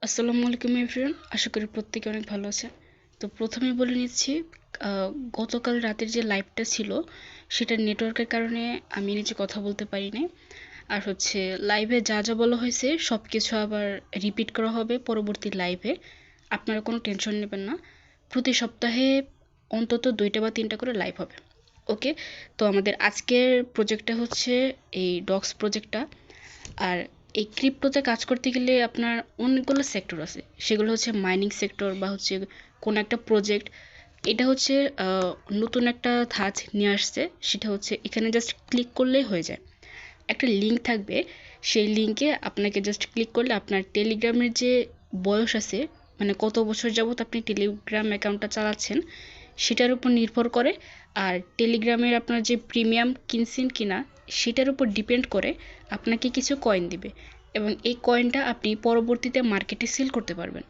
আসসালামু আলাইকুম এভরিওয়ান, আশা করি প্রত্যেকে অনেক ভালো আছেন। তো প্রথমেই বলে নিচ্ছি, গতকাল রাতের যে লাইভটা ছিল সেটা নেটওয়ার্কের কারণে আমি নিজে কথা বলতে পারি নাই। আর হচ্ছে লাইভে যা যা বলা হয়েছে সব কিছু আবার রিপিট করা হবে পরবর্তী লাইভে। আপনারা কোনো টেনশন নেবেন না, প্রতি সপ্তাহে অন্তত 2টা বা 3টা করে লাইভ হবে। ওকে, তো আমাদের আজকের প্রজেক্টটা হচ্ছে এই ডক্স প্রজেক্টটা। আর এই ক্রিপ্টোতে কাজ করতে গেলে আপনার অনেকগুলো সেক্টর আছে, সেগুলো হচ্ছে মাইনিং সেক্টর বা হচ্ছে কোনো একটা প্রজেক্ট। এটা হচ্ছে নতুন একটা ধাঁচ নিয়ে আসছে, সেটা হচ্ছে এখানে জাস্ট ক্লিক করলেই হয়ে যায়। একটা লিঙ্ক থাকবে, সেই লিঙ্কে আপনাকে জাস্ট ক্লিক করলে আপনার টেলিগ্রামের যে বয়স আছে, মানে কত বছর যাবত আপনি টেলিগ্রাম অ্যাকাউন্টটা চালাচ্ছেন সেটার উপর নির্ভর করে। আর টেলিগ্রামের আপনার যে প্রিমিয়াম কিনছেন কিনা সেটার উপর ডিপেন্ড করে আপনাকে কিছু কয়েন দিবে, এবং এই কয়েনটা আপনি পরবর্তীতে মার্কেটে সেল করতে পারবেন।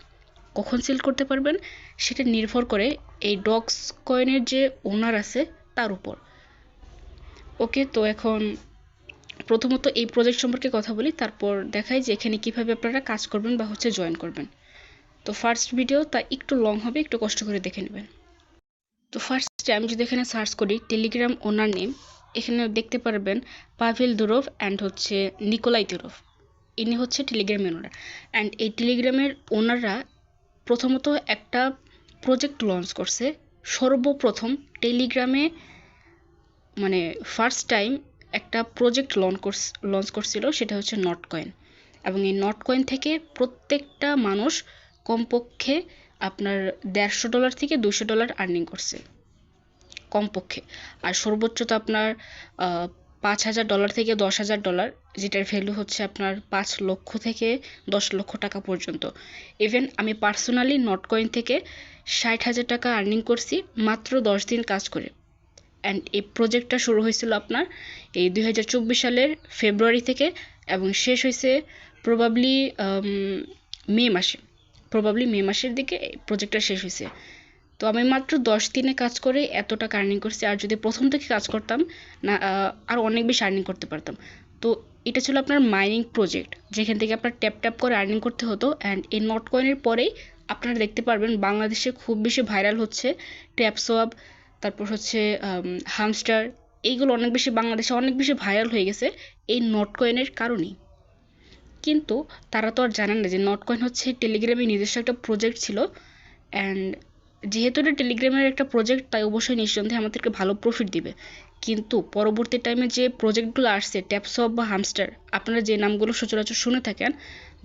কখন সেল করতে পারবেন সেটা নির্ভর করে এই ডক্স কয়েনের যে ওনার আছে তার উপর। ওকে, তো এখন প্রথমত এই প্রজেক্ট সম্পর্কে কথা বলি, তারপর দেখাই যে এখানে কিভাবে আপনারা কাজ করবেন বা হচ্ছে জয়েন করবেন। তো ফার্স্ট ভিডিও তা একটু লং হবে, একটু কষ্ট করে দেখে নেবেন। তো ফার্স্টে আমি যদি এখানে সার্চ করি টেলিগ্রাম ওনার নেম, এখানে দেখতে পারবেন পাভেল দুরভ অ্যান্ড হচ্ছে নিকোলাই দুরভ। ইনি হচ্ছে টেলিগ্রামের ওনার। অ্যান্ড এই টেলিগ্রামের ওনাররা প্রথমত একটা প্রজেক্ট লঞ্চ করছে। সর্বপ্রথম টেলিগ্রামে, মানে ফার্স্ট টাইম একটা প্রজেক্ট লঞ্চ করছিল, সেটা হচ্ছে নট কয়েন। এবং এই নট কয়েন থেকে প্রত্যেকটা মানুষ কমপক্ষে আপনার $150 থেকে $200 আর্নিং করছে কমপক্ষে। আর সর্বোচ্চ তো আপনার $5,000 থেকে $10,000, যেটার ভ্যালু হচ্ছে আপনার 5 লক্ষ থেকে 10 লক্ষ টাকা পর্যন্ত। ইভেন আমি পার্সোনালি নট কয়েন থেকে 60,000 টাকা আর্নিং করছি মাত্র 10 দিন কাজ করে। অ্যান্ড এই প্রজেক্টটা শুরু হয়েছিল আপনার এই 2024 সালের ফেব্রুয়ারি থেকে, এবং শেষ হয়েছে প্রবাবলি মে মাসের দিকে প্রজেক্টটা শেষ হয়েছে। তো আমি মাত্র 10 দিনে কাজ করে এত টাকা আর্নিং করছি। আর যদি প্রথম থেকে কাজ করতাম না, আর অনেক বেশি আর্নিং করতে পারতাম। তো এটা ছিল আপনার মাইনিং প্রজেক্ট, যেখান থেকে আপনার ট্যাপ ট্যাপ করে আর্নিং করতে হতো। অ্যান্ড এই নট কয়েনের পরেই আপনারা দেখতে পারবেন বাংলাদেশে খুব বেশি ভাইরাল হচ্ছে ট্যাপসোয়াপ, তারপর হচ্ছে হামস্টার। এইগুলো অনেক বেশি বাংলাদেশে অনেক বেশি ভাইরাল হয়ে গেছে এই নট কয়েনের কারণেই। কিন্তু তারা তো আর জানেন না যে নট কয়েন হচ্ছে টেলিগ্রামের নিজস্ব একটা প্রজেক্ট ছিল। অ্যান্ড যেহেতু এটা টেলিগ্রামের একটা প্রজেক্ট, তাই অবশ্যই নিঃসন্দেহে আমাদেরকে ভালো প্রফিট দিবে। কিন্তু পরবর্তী টাইমে যে প্রজেক্টগুলো আসছে ট্যাপসপ বা হামস্টার, আপনারা যে নামগুলো সচরাচর শুনে থাকেন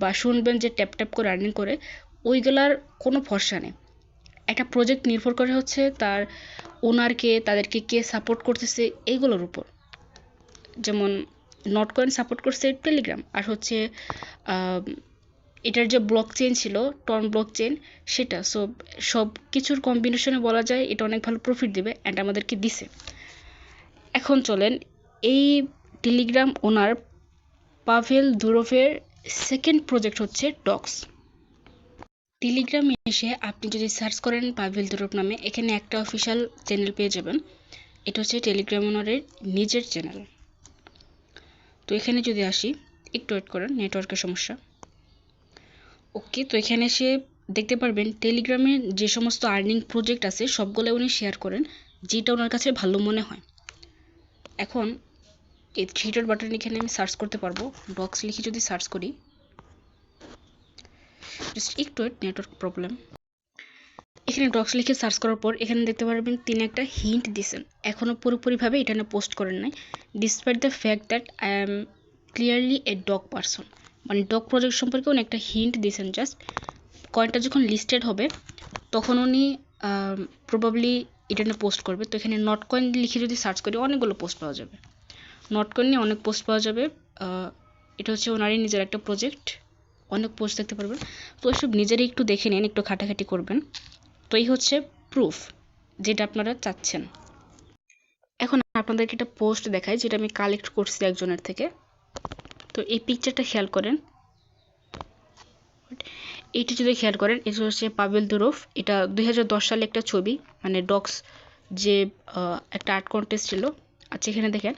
বা শুনবেন যে ট্যাপ ট্যাপ করে আর্নিং করে, ওইগুলার কোনো ভরসা নেই। একটা প্রজেক্ট নির্ভর করে হচ্ছে তার ওনারকে, তাদেরকে কে সাপোর্ট করতেছে এইগুলোর উপর। যেমন নট কয়েন সাপোর্ট করছে টেলিগ্রাম, আর হচ্ছে এটার যে ব্লক চেইন ছিল টর্ন ব্লক চেইন, সেটা সব কিছুর কম্বিনেশনে বলা যায় এটা অনেক ভালো প্রফিট দেবে, অ্যান্ড আমাদেরকে দিছে। এখন চলেন, এই টেলিগ্রাম ওনার পাভেল দুরভের সেকেন্ড প্রজেক্ট হচ্ছে ডক্স। টেলিগ্রামে এসে আপনি যদি সার্চ করেন পাভেল দুরভ নামে, এখানে একটা অফিসিয়াল চ্যানেল পেয়ে যাবেন। এটা হচ্ছে টেলিগ্রাম ওনারের নিজের চ্যানেল। তো এখানে যদি আসি, একটু ওয়েট করেন, নেটওয়ার্কের সমস্যা। ওকে, তো এখানে এসে দেখতে পারবেন টেলিগ্রামে যে সমস্ত আর্নিং প্রজেক্ট আছে সবগুলো উনি শেয়ার করেন, যেটা ওনার কাছে ভালো মনে হয়। এখন এই থ্রি ডট বাটন এখানে আমি সার্চ করতে পারবো, ডক্স লিখে যদি সার্চ করি, জাস্ট একটু নেটওয়ার্ক প্রবলেম। এখানে ডক্স লিখে সার্চ করার পর এখানে দেখতে পারবেন তিনি একটা হিন্ট দিয়েছেন, এখনও পুরোপুরিভাবে এটা না পোস্ট করেন নাই। Despite the fact that I am clearly a dog person, মানে ডগ প্রজেক্ট সম্পর্কে উনি একটা হিন্ট দিয়েছেন। জাস্ট কয়েনটা যখন লিস্টেড হবে তখন উনি প্রবাবলি এটা নিয়ে পোস্ট করবে। তো এখানে নট কয়েন লিখে যদি সার্চ করি অনেকগুলো পোস্ট পাওয়া যাবে, নট কয়েন নিয়ে অনেক পোস্ট পাওয়া যাবে। এটা হচ্ছে ওনারই নিজের একটা প্রজেক্ট, অনেক পোস্ট দেখতে পারবেন। তো এসব নিজেরই একটু দেখে নিন, একটু খাটাখাটি করবেন। তো এই হচ্ছে প্রুফ যেটা আপনারা চাচ্ছেন। এখন আপনাদেরকে একটা পোস্ট দেখাই যেটা আমি কালেক্ট করছি একজনের থেকে। তো এই পিকচারটা খেয়াল করেন, এইটি যদি খেয়াল করেন, এটা হচ্ছে পাভেল দুরভ। এটা 2010 সালে একটা ছবি, মানে ডক্স যে একটা আর্ট কন্টেস্ট ছিল। আচ্ছা, এখানে দেখেন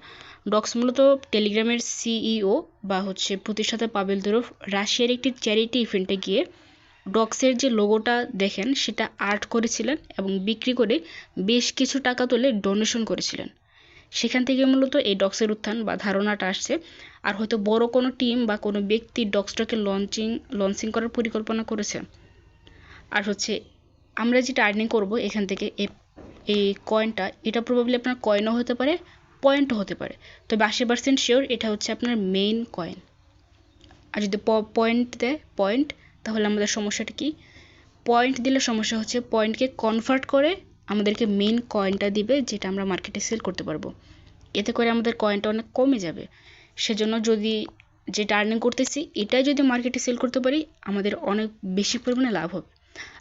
ডক্স মূলত টেলিগ্রামের সিইও বা হচ্ছে প্রতিষ্ঠাতা পাভেল দুরভ রাশিয়ার একটি চ্যারিটি ইভেন্টে গিয়ে ডক্সের যে লোগোটা দেখেন সেটা আর্ট করেছিলেন এবং বিক্রি করে বেশ কিছু টাকা তুলে ডোনেশন করেছিলেন। সেখান থেকে মূলত এই ডক্সের উত্থান বা ধারণাটা আসছে। আর হয়তো বড় কোনো টিম বা কোনো ব্যক্তি ডক্সটাকে লঞ্চিং করার পরিকল্পনা করেছে। আর হচ্ছে আমরা যেটা আর্নিং করব এখান থেকে এই কয়েনটা, এটা প্রবাবলি আপনার কয়েনও হতে পারে, পয়েন্টও হতে পারে, তবে 80% শিওর এটা হচ্ছে আপনার মেইন কয়েন। আর যদি পয়েন্ট দেয় পয়েন্ট, তাহলে আমাদের সমস্যাটা কি? পয়েন্ট দিলে সমস্যা হচ্ছে পয়েন্টকে কনভার্ট করে আমাদেরকে মেইন কয়েনটা দিবে, যেটা আমরা মার্কেটে সেল করতে পারবো। এতে করে আমাদের কয়েনটা অনেক কমে যাবে। সেজন্য যদি যেটা আর্নিং করতেছি এটাই যদি মার্কেটে সেল করতে পারি, আমাদের অনেক বেশি পরিমাণে লাভ হবে।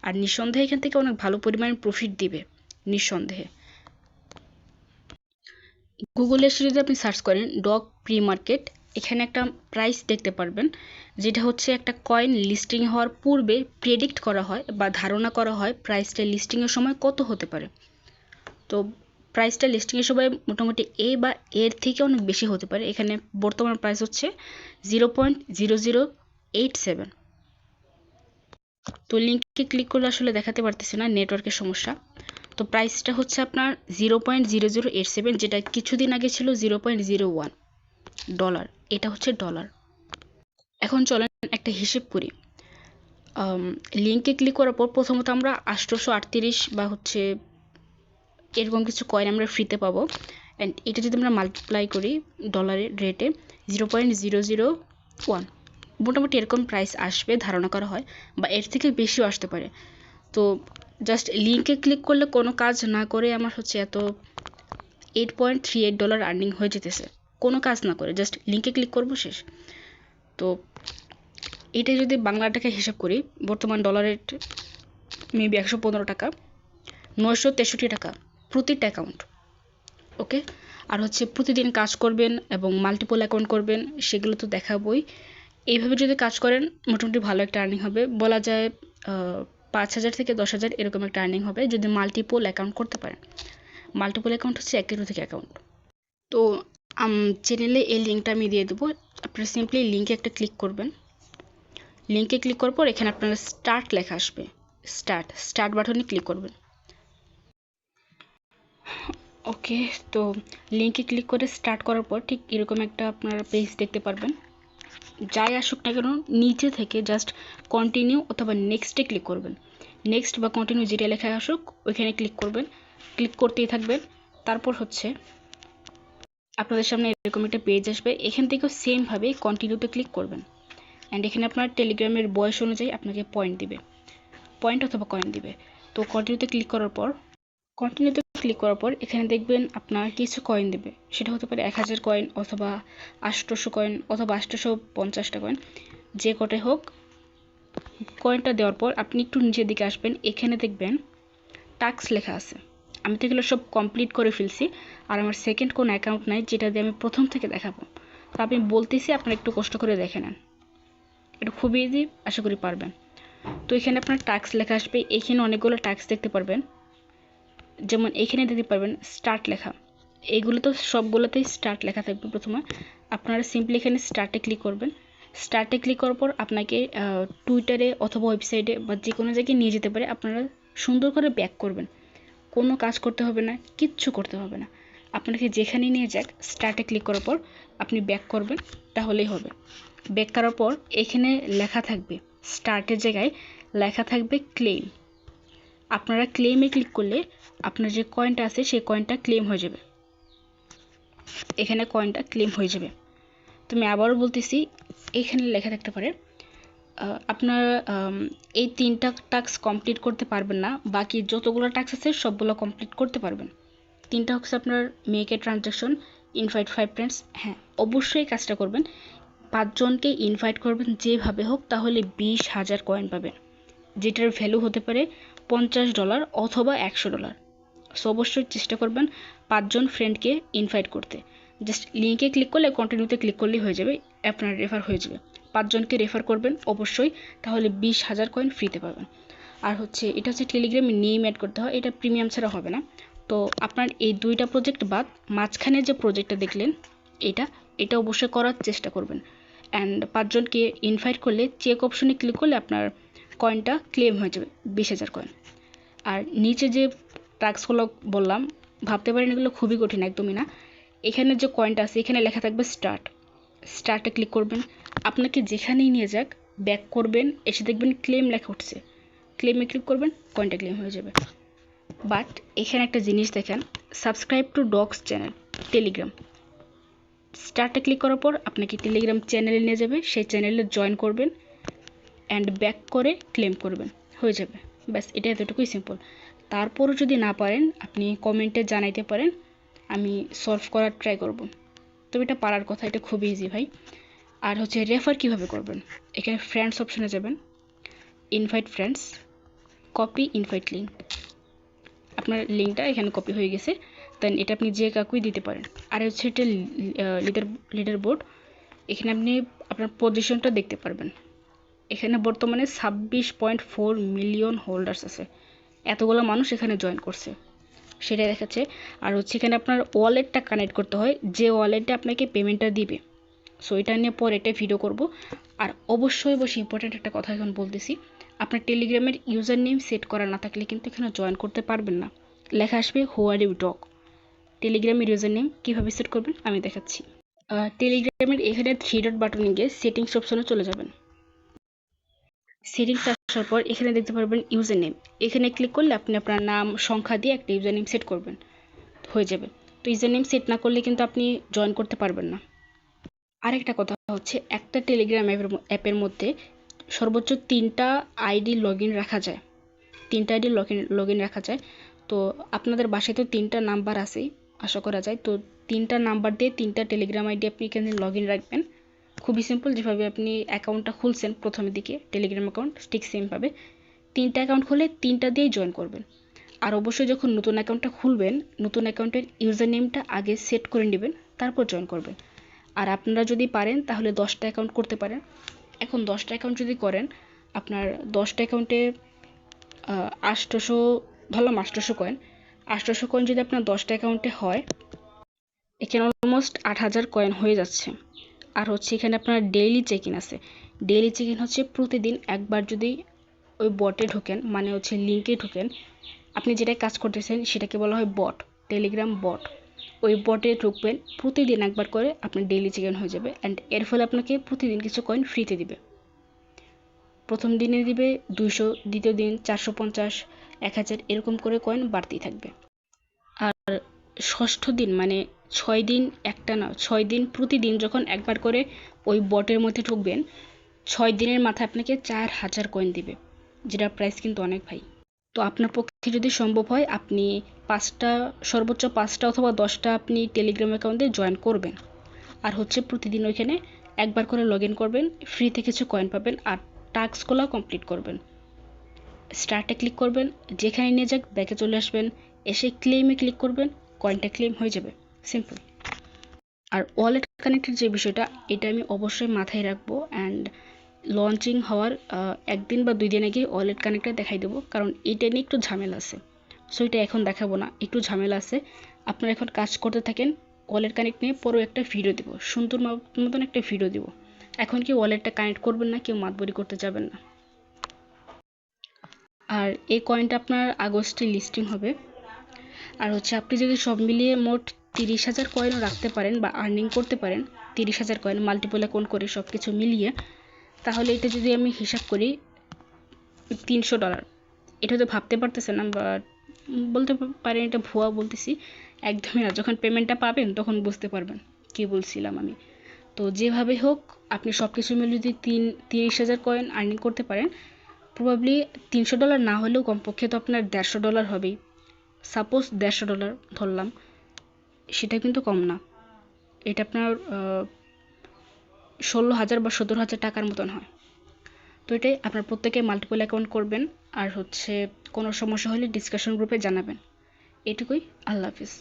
আর নিঃসন্দেহে এখান থেকে অনেক ভালো পরিমাণে প্রফিট দিবে, নিঃসন্দেহে। গুগলে এসে যদি আপনি সার্চ করেন ডগ প্রি মার্কেট, এখানে একটা প্রাইস দেখতে পারবেন, যেটা হচ্ছে একটা কয়েন লিস্টিং হওয়ার পূর্বে প্রেডিক্ট করা হয় বা ধারণা করা হয় প্রাইসটা লিস্টিংয়ের সময় কত হতে পারে। তো প্রাইসটা লিস্টিংয়ের সময় মোটামুটি এ বা এর থেকে অনেক বেশি হতে পারে। এখানে বর্তমান প্রাইস হচ্ছে 0.0087। তো লিঙ্কে ক্লিক করলে আসলে দেখাতে পারতেছি না, নেটওয়ার্কের সমস্যা। তো প্রাইসটা হচ্ছে আপনার 0.0087, যেটা কিছুদিন আগে ছিল $0.01। এটা হচ্ছে ডলার। এখন চলেন একটা হিসেব করি। লিঙ্কে ক্লিক করার পর প্রথমত আমরা 838 বা হচ্ছে এরকম কিছু কয়েন আমরা ফ্রিতে পাবো। অ্যান্ড এটা যদি আমরা মাল্টিপ্লাই করি ডলারের রেটে 0.001, মোটামুটি এরকম প্রাইস আসবে ধারণা করা হয়, বা এর থেকে বেশিও আসতে পারে। তো জাস্ট লিঙ্কে ক্লিক করলে কোনো কাজ না করে আমার হচ্ছে এত $8.38 আর্নিং হয়ে যেতেছে, কোনো কাজ না করে জাস্ট লিঙ্কে ক্লিক করব, শেষ। তো এটা যদি বাংলা টাকা হিসাব করি, বর্তমান ডলারের মেবি 115 টাকা, 963 টাকা প্রতিটা অ্যাকাউন্ট। ওকে, আর হচ্ছে প্রতিদিন কাজ করবেন এবং মাল্টিপল অ্যাকাউন্ট করবেন, সেগুলো তো দেখাবই। এইভাবে যদি কাজ করেন মোটামুটি ভালো একটা আর্নিং হবে, বলা যায় 5,000 থেকে 10,000 এরকম একটা আর্নিং হবে যদি মাল্টিপল অ্যাকাউন্ট করতে পারেন। মাল্টিপল অ্যাকাউন্ট হচ্ছে 1 থেকে অ্যাকাউন্ট। তো চ্যানেলে এই লিঙ্কটা আমি দিয়ে দেবো, আপনারা সিম্পলি লিঙ্কে একটা ক্লিক করবেন। লিঙ্কে ক্লিক করার পর এখানে আপনার স্টার্ট লেখা আসবে, স্টার্ট বাটনে ক্লিক করবেন। ওকে, তো লিঙ্কে ক্লিক করে স্টার্ট করার পর ঠিক এরকম একটা আপনারা পেজ দেখতে পারবেন। যাই আসুক না কেন নিচে থেকে জাস্ট কন্টিনিউ অথবা নেক্সটে ক্লিক করবেন। নেক্সট বা কন্টিনিউ যেটা লেখা আসুক ওইখানে ক্লিক করবেন, ক্লিক করতেই থাকবেন। তারপর হচ্ছে আপনাদের সামনে এরকম একটা পেজ আসবে, এখান থেকেও সেমভাবে কন্টিনিউতে ক্লিক করবেন। অ্যান্ড এখানে আপনার টেলিগ্রামের বয়স অনুযায়ী আপনাকে পয়েন্ট দিবে, পয়েন্ট অথবা কয়েন দিবে। তো কন্টিনিউতে ক্লিক করার পর এখানে দেখবেন আপনার কিছু কয়েন দেবে, সেটা হতে পারে 1000 কয়েন অথবা 800 কয়েন অথবা 850টা কয়েন, যে কটাই হোক। কয়েনটা দেওয়ার পর আপনি একটু নিচের দিকে আসবেন, এখানে দেখবেন টাস্ক লেখা আছে। আমি তো এগুলো সব কমপ্লিট করে ফেলছি, আর আমার সেকেন্ড কোনো অ্যাকাউন্ট নাই যেটা দিয়ে আমি প্রথম থেকে দেখাবো। তো আমি বলতেছি আপনারা একটু কষ্ট করে দেখে নেন, এটা খুবই ইজি, আশা করি পারবেন। তো এখানে আপনার টাস্ক লেখা আসবে, এখানে অনেকগুলো টাস্ক দেখতে পারবেন, যেমন এখানে দেখতে পারবেন স্টার্ট লেখা, এইগুলো তো সবগুলোতেই স্টার্ট লেখা থাকবে। প্রথমে আপনারা সিম্পলি এখানে স্টার্টে ক্লিক করবেন। স্টার্টে ক্লিক করার পর আপনাকে টুইটারে অথবা ওয়েবসাইটে বা যে কোনো জায়গায় নিয়ে যেতে পারে, আপনারা সুন্দর করে ব্যাক করবেন, কোনো কাজ করতে হবে না, কিচ্ছু করতে হবে না। আপনাকে যেখানে নিয়ে যাক স্টার্টে ক্লিক করার পর আপনি ব্যাক করবেন, তাহলেই হবে। ব্যাক করার পর এখানে লেখা থাকবে, স্টার্টের জায়গায় লেখা থাকবে ক্লেম। আপনারা ক্লেমে ক্লিক করলে আপনার যে কয়েনটা আছে সেই কয়েনটা ক্লেম হয়ে যাবে, এখানে কয়েনটা ক্লেম হয়ে যাবে। তো আমি আবারও বলতেছি, এখানে লেখা থাকতে পারে আপনার এই 3টা টাস্ক কমপ্লিট করতে পারবেন না, বাকি যতগুলো টাস্ক আছে সবগুলো কমপ্লিট করতে পারবেন। 3টা হচ্ছে আপনার make a transaction, invite 5 friends. হ্যাঁ, অবশ্যই কাজটা করবেন, 5 জনকে ইনভাইট করবেন যেভাবে হোক, তাহলে 20,000 কয়েন পাবেন, যেটার ভ্যালু হতে পারে $50 অথবা $100। সো অবশ্যই চেষ্টা করবেন 5 জন ফ্রেন্ডকে ইনভাইট করতে। জাস্ট লিঙ্কে ক্লিক করলে কন্টিনিউতে ক্লিক করলেই হয়ে যাবে, আপনার রেফার হয়ে যাবে। 5 জনকে রেফার করবেন অবশ্যই, তাহলে 20,000 কয়েন ফ্রিতে পাবেন। আর হচ্ছে এটা হচ্ছে টেলিগ্রামে নেম অ্যাড করতে হয়, এটা প্রিমিয়াম ছাড়া হবে না। তো আপনার এই 2টা প্রজেক্ট বাদ মাঝখানে যে প্রজেক্টটা দেখলেন এটা অবশ্যই করার চেষ্টা করবেন। অ্যান্ড 5 জনকে ইনভাইট করলে চেক অপশনে ক্লিক করলে আপনার কয়েনটা ক্লেম হয়ে যাবে 20,000 কয়েন। আর নিচে যে টাস্কগুলো বললাম, ভাবতে পারেন এগুলো খুবই কঠিন, একদমই না। এখানে যে কয়েনটা আছে এখানে লেখা থাকবে স্টার্টে ক্লিক করবেন। আপনাকে যেখানেই নিয়ে যাক ব্যাক করবেন, এসে দেখবেন ক্লেম লেখা উঠছে, ক্লেমে ক্লিক করবেন, কয়েনটা ক্লেম হয়ে যাবে। বাট এখানে একটা জিনিস দেখেন, subscribe to dogs channel telegram, স্টার্টে ক্লিক করার পর আপনাকে টেলিগ্রাম চ্যানেলে নিয়ে যাবে, সেই চ্যানেলে জয়েন করবেন অ্যান্ড ব্যাক করে ক্লেম করবেন, হয়ে যাবে। ব্যাস, এটা এতটুকুই সিম্পল। তারপরও যদি না পারেন আপনি কমেন্টে জানাইতে পারেন, আমি সলভ করার ট্রাই করব। তবে এটা পারার কথা, এটা খুব ইজি ভাই। আর হচ্ছে রেফার কিভাবে করবেন, এখানে ফ্রেন্ডস অপশানে যাবেন, invite friends, copy invite link, আপনার লিঙ্কটা এখানে কপি হয়ে গেছে, দেন এটা আপনি যে কাকুই দিতে পারেন। আর হচ্ছে এটা লিডার বোর্ড, এখানে আপনি আপনার পজিশনটা দেখতে পারবেন। এখানে বর্তমানে 26.4 মিলিয়ন হোল্ডার্স আছে, এতগুলো মানুষ এখানে জয়েন করছে সেটাই দেখাচ্ছে। আর হচ্ছে এখানে আপনার ওয়ালেটটা কানেক্ট করতে হয়, যে ওয়ালেটটা আপনাকে পেমেন্টটা দিবে। সো এটা নিয়ে পরে একটা ভিডিও করব। আর অবশ্যই ইম্পর্ট্যান্ট একটা কথা এখন বলতেছি, আপনার টেলিগ্রামের ইউজার নেম সেট করা না থাকলে কিন্তু এখানে জয়েন করতে পারবেন না। লেখা আসবে হু আর ইউ ডগ। টেলিগ্রামের ইউজার নেম কীভাবে সেট করবেন আমি দেখাচ্ছি। টেলিগ্রামের এখানে 3 ডট বাটনে গিয়ে সেটিংস অপশনে চলে যাবেন। সেটিংস আসার পর এখানে দেখতে পারবেন ইউজার নেম, এখানে ক্লিক করলে আপনি আপনার নাম সংখ্যা দিয়ে একটা ইউজার নেম সেট করবেন, হয়ে যাবে। তো ইউজার নেম সেট না করলে কিন্তু আপনি জয়েন করতে পারবেন না। আরেকটা কথা হচ্ছে, একটা টেলিগ্রাম অ্যাপের মধ্যে সর্বোচ্চ 3টা আইডি লগ ইন রাখা যায়, 3টা আইডি লগ ইন রাখা যায়। তো আপনাদের বাসায় তো 3টা নাম্বার আছে আশা করা যায়, তো 3টা নাম্বার দিয়ে 3টা টেলিগ্রাম আইডি আপনি এখানে লগ ইন রাখবেন। খুবই সিম্পল, যেভাবে আপনি অ্যাকাউন্টটা খুলছেন প্রথমের দিকে টেলিগ্রাম অ্যাকাউন্ট, ঠিক সেমভাবে 3টা অ্যাকাউন্ট খুলে 3টা দিয়েই জয়েন করবেন। আর অবশ্যই যখন নতুন অ্যাকাউন্টটা খুলবেন, নতুন অ্যাকাউন্টের ইউজার নেমটা আগে সেট করে নেবেন, তারপর জয়েন করবেন। আর আপনারা যদি পারেন তাহলে 10টা অ্যাকাউন্ট করতে পারেন। এখন 10টা অ্যাকাউন্ট যদি করেন, আপনার 10টা অ্যাকাউন্টে 800, ধরলাম 800 কয়েন, 800 কয়েন যদি আপনার 10টা অ্যাকাউন্টে হয়, এখানে অলমোস্ট 8,000 কয়েন হয়ে যাচ্ছে। আর হচ্ছে এখানে আপনার ডেইলি চেক ইন আছে, ডেইলি চেক ইন হচ্ছে প্রতিদিন একবার যদি ওই বটে ঢোকেন, মানে হচ্ছে লিঙ্কে ঢোকেন, আপনি যেটাই কাজ করতেছেন সেটাকে বলা হয় বট, টেলিগ্রাম বট। ওই বটে ঢুকবেন, প্রতিদিন একবার করে আপনার ডেইলি চেক ইন হয়ে যাবে, অ্যান্ড এর ফলে আপনাকে প্রতিদিন কিছু কয়েন ফ্রিতে দিবে। প্রথম দিনে দিবে 200, দ্বিতীয় দিন 450, 1000, এরকম করে কয়েন বাড়তেই থাকবে। আর ষষ্ঠ দিন মানে 6 দিন একটা না, 6 দিন প্রতিদিন যখন একবার করে ওই বটের মধ্যে ঢুকবেন, 6 দিনের মাথায় আপনাকে 4,000 কয়েন দিবে, যেটার প্রাইস কিন্তু অনেক ভাই। তো আপনার পক্ষে যদি সম্ভব হয় আপনি 5টা, সর্বোচ্চ 5টা অথবা 10টা আপনি টেলিগ্রাম অ্যাকাউন্টে জয়েন করবেন। আর হচ্ছে প্রতিদিন ওইখানে একবার করে লগ ইন করবেন, ফ্রিতে কিছু কয়েন পাবেন, আর টাস্কগুলো কমপ্লিট করবেন। স্টার্টে ক্লিক করবেন, যেখানে নিয়ে যাক ব্যাকে চলে আসবেন, এসে ক্লেমে ক্লিক করবেন, কয়েনটা ক্লেম হয়ে যাবে, সিম্পল। আর ওয়ালেট কানেক্টের যে বিষয়টা, এটা আমি অবশ্যই মাথায় রাখবো, অ্যান্ড লঞ্চিং হওয়ার 1 দিন বা 2 দিন আগে ওয়ালেট কানেক্টটা দেখাই দেবো, কারণ এটা নিয়ে একটু ঝামেলা আছে। সো এটা এখন দেখাবো না, একটু ঝামেলা আছে। আপনারা এখন কাজ করতে থাকেন, ওয়ালেট কানেক্ট নিয়ে পরেও একটা ভিডিও দেবো, সুন্দর মতন একটা ভিডিও দেবো। এখন কি ওয়ালেটটা কানেক্ট করবেন না, কেউ মাতবরি করতে যাবেন না। আর এই কয়েনটা আপনার আগস্টে লিস্টিং হবে। আর হচ্ছে আপনি যদি সব মিলিয়ে মোট 30,000 কয়েনও রাখতে পারেন বা আর্নিং করতে পারেন, 30,000 কয়েন মাল্টিপল অ্যাকাউন্ট করে সব কিছু মিলিয়ে, তাহলে এটা যদি আমি হিসাব করি $300, এটা তো ভাবতে পারতেছেন না, বা বলতে পারেন এটা ভুয়া বলতেছি, একদমই না। যখন পেমেন্টটা পাবেন তখন বুঝতে পারবেন কি বলছিলাম আমি। তো যেভাবে হোক আপনি সব কিছু মিলে যদি 30,000 কয়েন আর্নিং করতে পারেন, প্রবাবলি $300 না হলেও কমপক্ষে তো আপনার $150 হবেই। সাপোজ $150 ধরলাম, সেটা কিন্তু কম না, এটা আপনার 16,000 বা 17,000 টাকার মতন হয়। তো এটাই, আপনার প্রত্যেকে মাল্টিপল অ্যাকাউন্ট করবেন, আর হচ্ছে কোনো সমস্যা হলে ডিসকাশন গ্রুপে জানাবেন। এটুকুই, আল্লাহ হাফিজ।